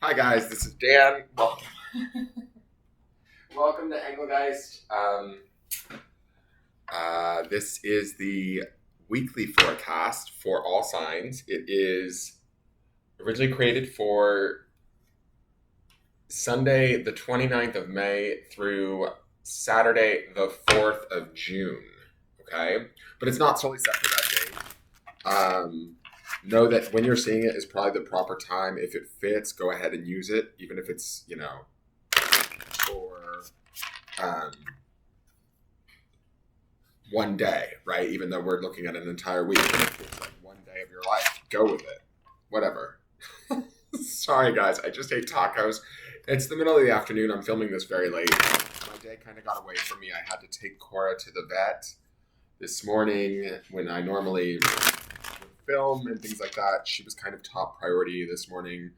Hi guys, this is Dan. Welcome to Engelgeist. This is the weekly forecast for all signs. It is originally created for Sunday the 29th of May through Saturday the 4th of June. Okay? But it's not solely set for that date. Know that when you're seeing it is probably the proper time. If it fits, go ahead and use it, even if it's, for one day, right? Even though we're looking at an entire week, if it's like one day of your life, go with it. Whatever. Sorry, guys. I just ate tacos. It's the middle of the afternoon. I'm filming this very late. My day kind of got away from me. I had to take Cora to the vet this morning when I normally film and things like that. She was kind of top priority this morning,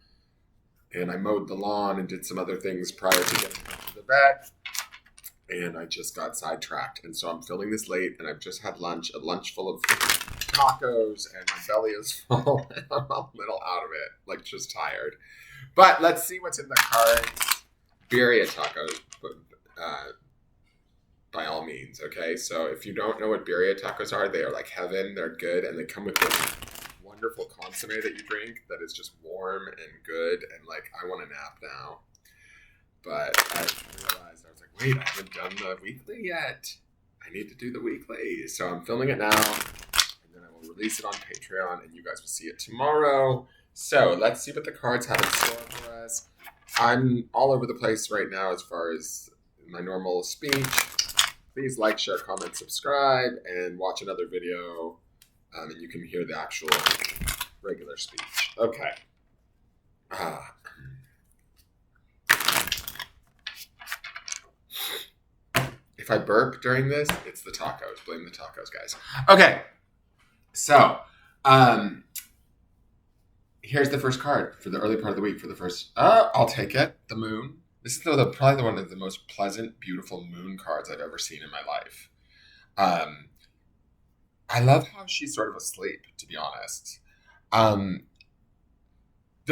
and I mowed the lawn and did some other things prior to getting her to the vet, and I just got sidetracked. And so I'm filming this late, and I've just had lunch, a lunch full of tacos, and my belly is full, and I'm a little out of it, like just tired. But let's see what's in the cards. Birria tacos, by all means, okay? So if you don't know what birria tacos are, they are like heaven. They're good, and they come with this wonderful consomme that you drink that is just warm and good, and like, I want a nap now. But I realized, I was like, wait, I haven't done the weekly yet. I need to do the weekly. So I'm filming it now, and then I will release it on Patreon, and you guys will see it tomorrow. So let's see what the cards have in store for us. I'm all over the place right now as far as my normal speech. Please like, share, comment, subscribe, and watch another video, and you can hear the actual regular speech. Okay. If I burp during this, it's the tacos. Blame the tacos, guys. Okay. So, here's the first card for the early part of the week. For the first, I'll take it. The moon. This is probably one of the most pleasant, beautiful moon cards I've ever seen in my life. I love how she's sort of asleep, to be honest. The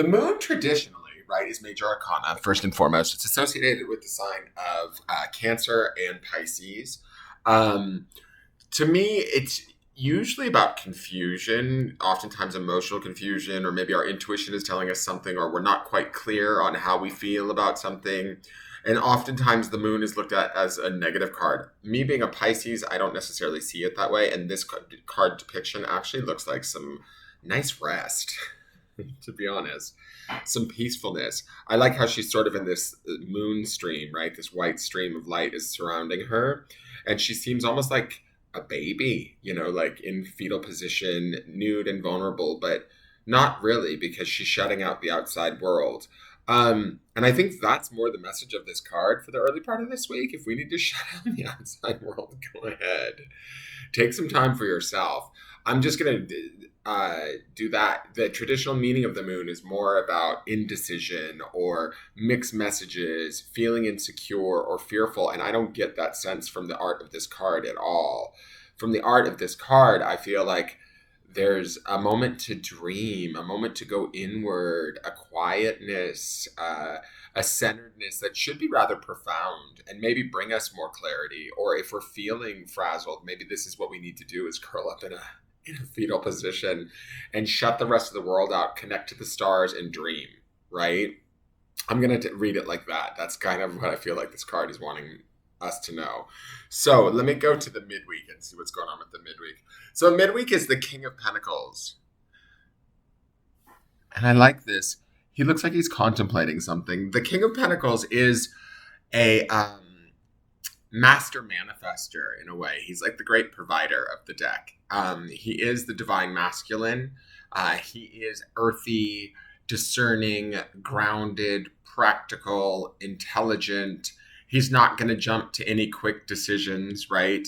moon traditionally, right, is major arcana, first and foremost. It's associated with the sign of Cancer and Pisces. To me, it's usually about confusion, oftentimes emotional confusion, or maybe our intuition is telling us something, or we're not quite clear on how we feel about something. And oftentimes the moon is looked at as a negative card. Me being a Pisces, I don't necessarily see it that way. And this card depiction actually looks like some nice rest, to be honest. Some peacefulness. I like how she's sort of in this moon stream, right? This white stream of light is surrounding her. And she seems almost like a baby, like in fetal position, nude and vulnerable, but not really, because she's shutting out the outside world. And I think that's more the message of this card for the early part of this week. If we need to shut out the outside world, go ahead. Take some time for yourself. I'm just going to do that. The traditional meaning of the moon is more about indecision or mixed messages, feeling insecure or fearful. And I don't get that sense from the art of this card at all. From the art of this card, I feel like there's a moment to dream, a moment to go inward, a quietness, a centeredness that should be rather profound and maybe bring us more clarity. Or if we're feeling frazzled, maybe this is what we need to do, is curl up in a fetal position and shut the rest of the world out, connect to the stars and dream, right? I'm going to read it like that. That's kind of what I feel like this card is wanting us to know. So let me go to the midweek and see what's going on with the midweek. So midweek is the King of Pentacles. And I like this. He looks like he's contemplating something. The King of Pentacles is a master manifester in a way. He's like the great provider of the deck. He is the divine masculine. He is earthy, discerning, grounded, practical, intelligent. He's not going to jump to any quick decisions, right?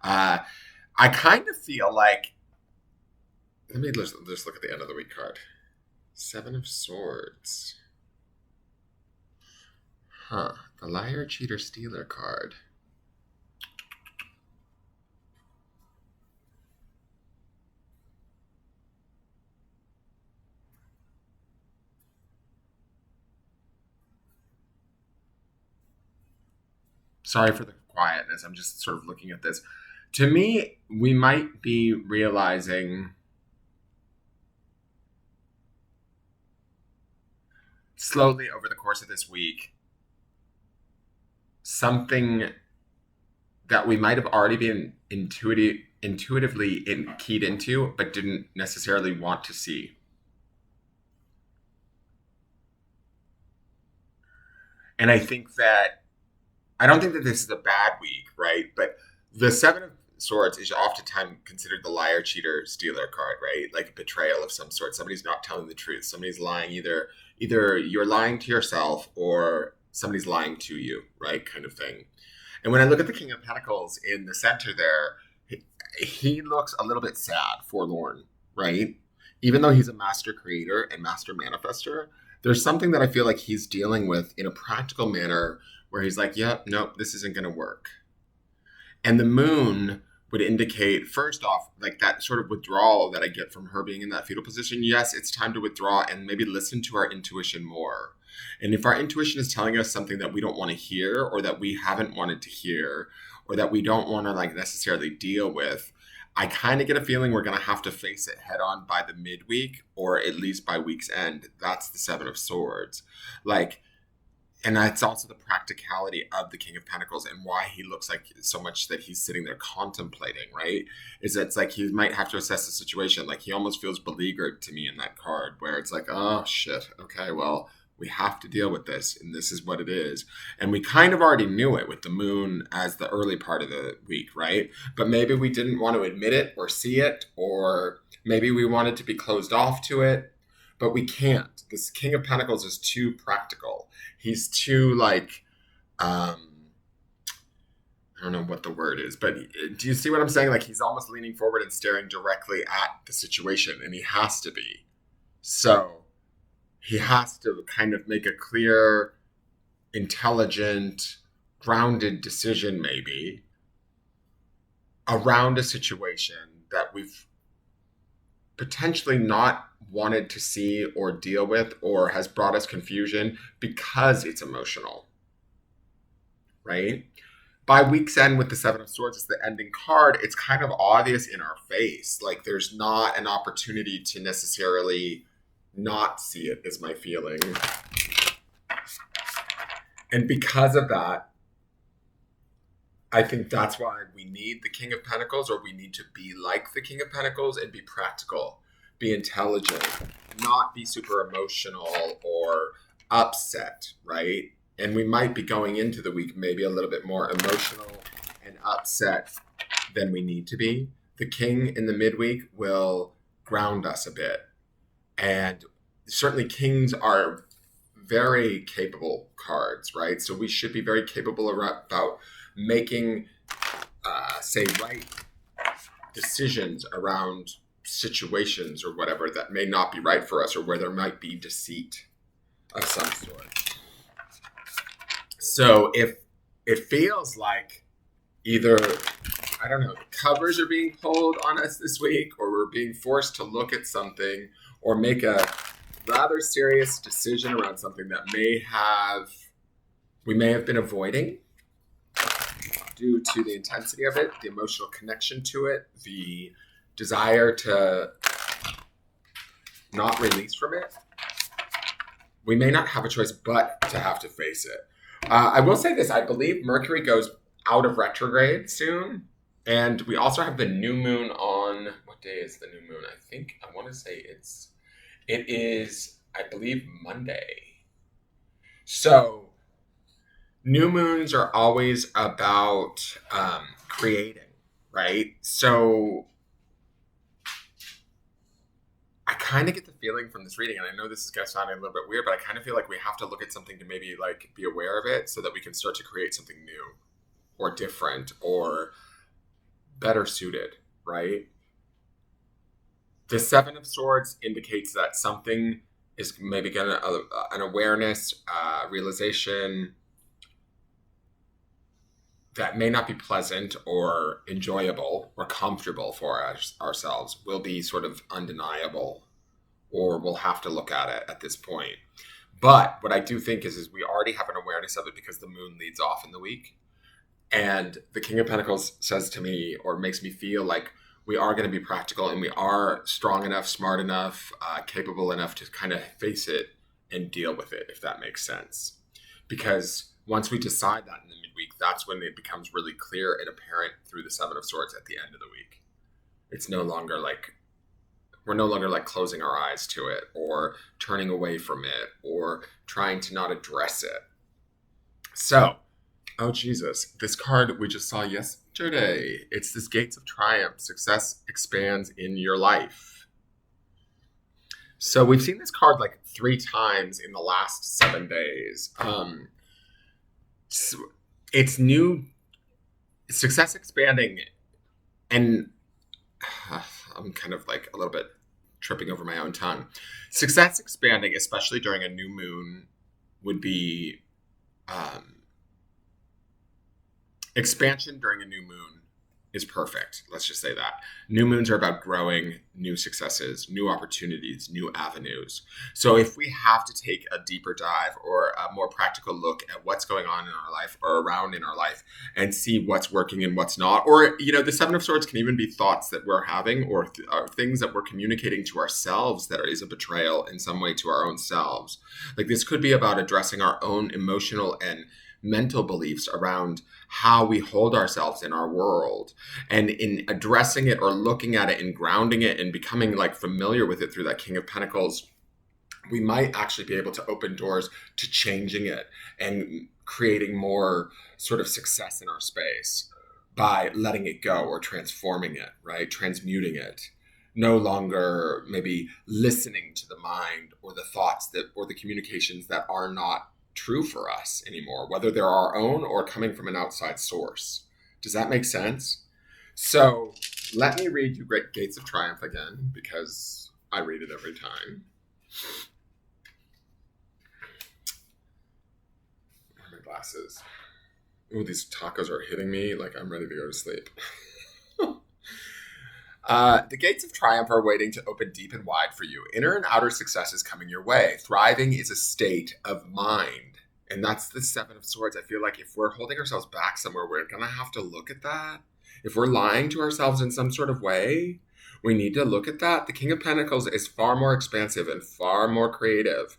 I kind of feel like, let me just look at the end of the week card. 7 of Swords. The Liar, Cheater, Stealer card. Sorry for the quietness. I'm just sort of looking at this. To me, we might be realizing slowly over the course of this week something that we might have already been intuitively keyed into, but didn't necessarily want to see. And I don't think that this is a bad week, right? But the Seven of Swords is oftentimes considered the liar, cheater, stealer card, right? Like a betrayal of some sort. Somebody's not telling the truth. Somebody's lying. Either you're lying to yourself or somebody's lying to you, right? Kind of thing. And when I look at the King of Pentacles in the center there, he looks a little bit sad, forlorn, right? Even though he's a master creator and master manifester, there's something that I feel like he's dealing with in a practical manner where he's like, yep, nope, this isn't going to work. And the moon would indicate, first off, like that sort of withdrawal that I get from her being in that fetal position. Yes, it's time to withdraw and maybe listen to our intuition more. And if our intuition is telling us something that we don't want to hear or that we haven't wanted to hear or that we don't want to like necessarily deal with, I kind of get a feeling we're going to have to face it head on by the midweek or at least by week's end. That's the Seven of Swords. Like, and that's also the practicality of the King of Pentacles and why he looks like so much that he's sitting there contemplating, right? Is that it's like he might have to assess the situation. Like he almost feels beleaguered to me in that card where it's like, oh shit, okay, well, we have to deal with this and this is what it is. And we kind of already knew it with the moon as the early part of the week, right? But maybe we didn't want to admit it or see it, or maybe we wanted to be closed off to it, but we can't. This King of Pentacles is too practical. He's too like, I don't know what the word is, but do you see what I'm saying? Like he's almost leaning forward and staring directly at the situation, and he has to be. So he has to kind of make a clear, intelligent, grounded decision maybe around a situation that we've potentially not wanted to see or deal with or has brought us confusion because it's emotional, right? By week's end with the Seven of Swords, it's the ending card. It's kind of obvious in our face. Like there's not an opportunity to necessarily not see it, is my feeling. And because of that, I think that's why we need the King of Pentacles, or we need to be like the King of Pentacles and be practical, be intelligent, not be super emotional or upset, right? And we might be going into the week maybe a little bit more emotional and upset than we need to be. The King in the midweek will ground us a bit. And certainly kings are very capable cards, right? So we should be very capable about making, say, right decisions around situations or whatever that may not be right for us or where there might be deceit of some sort. So if it feels like either, I don't know, the covers are being pulled on us this week, or we're being forced to look at something or make a rather serious decision around something that we may have been avoiding due to the intensity of it, the emotional connection to it, the desire to not release from it, we may not have a choice but to have to face it. I will say this, I believe Mercury goes out of retrograde soon, and we also have the new moon on, what day is the new moon? I want to say it is, I believe, Monday. So new moons are always about creating, right? So I kind of get the feeling from this reading, and I know this is going to sound a little bit weird, but I kind of feel like we have to look at something to maybe like be aware of it so that we can start to create something new or different or better suited, right? The Seven of Swords indicates that something is maybe getting an awareness, realization that may not be pleasant or enjoyable or comfortable for ourselves, will be sort of undeniable, or we'll have to look at it at this point. But what I do think is we already have an awareness of it because the moon leads off in the week. And the King of Pentacles says to me, or makes me feel like we are going to be practical and we are strong enough, smart enough, capable enough to kind of face it and deal with it, if that makes sense. Because once we decide that in the midweek, that's when it becomes really clear and apparent through the Seven of Swords at the end of the week. It's no longer like, we're no longer like closing our eyes to it or turning away from it or trying to not address it. So, oh Jesus, this card we just saw yesterday. It's this Gates of Triumph. Success expands in your life. So we've seen this card like 3 times in the last 7 days. So it's new, success expanding, and I'm kind of like a little bit tripping over my own tongue. Success expanding, especially during a new moon, would be expansion during a new moon is perfect. Let's just say that. New moons are about growing, new successes, new opportunities, new avenues. So if we have to take a deeper dive or a more practical look at what's going on in our life or around in our life and see what's working and what's not, or, the Seven of Swords can even be thoughts that we're having or things that we're communicating to ourselves that is a betrayal in some way to our own selves. Like this could be about addressing our own emotional and mental beliefs around how we hold ourselves in our world, and in addressing it or looking at it and grounding it and becoming like familiar with it through that King of Pentacles, we might actually be able to open doors to changing it and creating more sort of success in our space by letting it go or transforming it, right? Transmuting it. No longer maybe listening to the mind or the thoughts that or the communications that are not true for us anymore, whether they're our own or coming from an outside source. Does that make sense? So let me read you Great Gates of Triumph again, because I read it every time. Where are my glasses? Oh, these tacos are hitting me like I'm ready to go to sleep. The gates of triumph are waiting to open deep and wide for you. Inner and outer success is coming your way. Thriving is a state of mind. And that's the Seven of Swords. I feel like if we're holding ourselves back somewhere, we're going to have to look at that. If we're lying to ourselves in some sort of way, we need to look at that. The King of Pentacles is far more expansive and far more creative.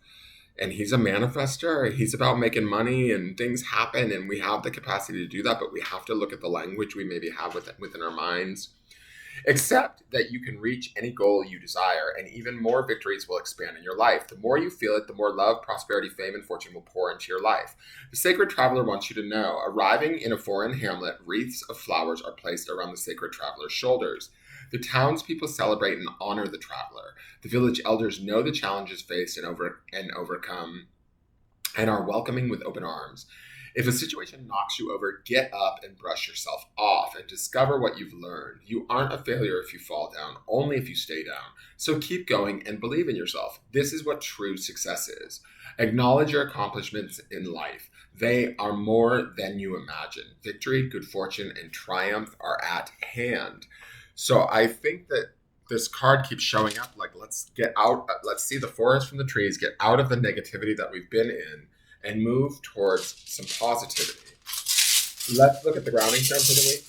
And he's a manifester. He's about making money and things happen. And we have the capacity to do that. But we have to look at the language we maybe have within our minds. Accept that you can reach any goal you desire, and even more victories will expand in your life. The more you feel it, the more love, prosperity, fame, and fortune will pour into your life. The sacred traveler wants you to know, arriving in a foreign hamlet, wreaths of flowers are placed around the sacred traveler's shoulders. The townspeople celebrate and honor the traveler. The village elders know the challenges faced and overcome, and are welcoming with open arms. If a situation knocks you over, get up and brush yourself off and discover what you've learned. You aren't a failure if you fall down, only if you stay down. So keep going and believe in yourself. This is what true success is. Acknowledge your accomplishments in life. They are more than you imagine. Victory, good fortune, and triumph are at hand. So I think that this card keeps showing up like, let's get out, let's see the forest from the trees, get out of the negativity that we've been in, and move towards some positivity. Let's look at the grounding term for the week.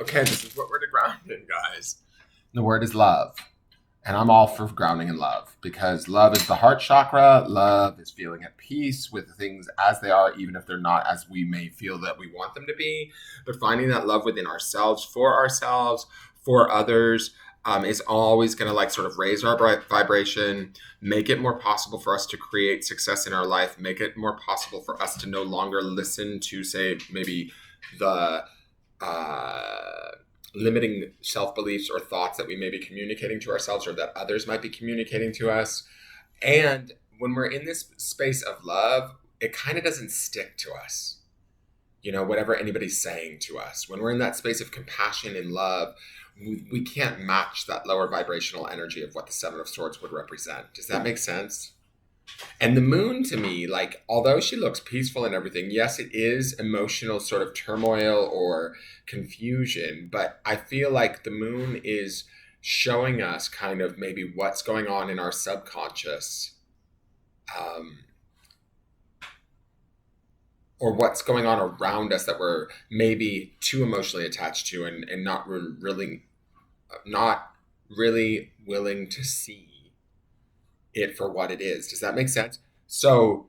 Okay, this is what we're to ground in, guys. The word is love. And I'm all for grounding in love, because love is the heart chakra. Love is feeling at peace with things as they are, even if they're not as we may feel that we want them to be. But finding that love within ourselves, for others, is always going to like sort of raise our vibration, make it more possible for us to create success in our life, make it more possible for us to no longer listen to, say, maybe the limiting self-beliefs or thoughts that we may be communicating to ourselves or that others might be communicating to us. And when we're in this space of love, it kind of doesn't stick to us, whatever anybody's saying to us. When we're in that space of compassion and love, we can't match that lower vibrational energy of what the Seven of Swords would represent. Does that make sense? And the moon, to me, like, although she looks peaceful and everything, yes, it is emotional sort of turmoil or confusion, but I feel like the moon is showing us kind of maybe what's going on in our subconscious, or what's going on around us that we're maybe too emotionally attached to, and not really willing to see it for what it is. Does that make sense? So,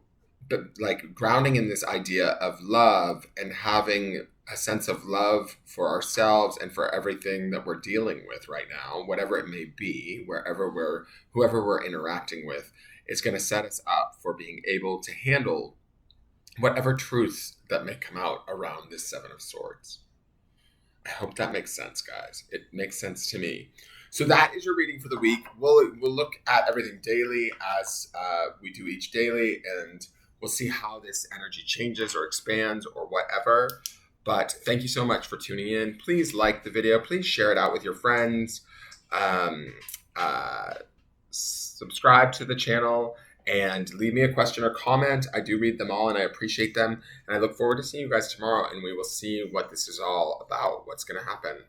but like grounding in this idea of love and having a sense of love for ourselves and for everything that we're dealing with right now, whatever it may be, whoever we're interacting with, it's going to set us up for being able to handle whatever truths that may come out around this Seven of Swords. I hope that makes sense, guys. It makes sense to me. So that is your reading for the week. We'll look at everything daily as we do each daily, and we'll see how this energy changes or expands or whatever. But thank you so much for tuning in. Please like the video. Please share it out with your friends. Subscribe to the channel and leave me a question or comment. I do read them all and I appreciate them. And I look forward to seeing you guys tomorrow, and we will see what this is all about, what's going to happen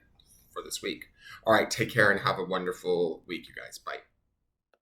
for this week. All right, take care and have a wonderful week, you guys. Bye.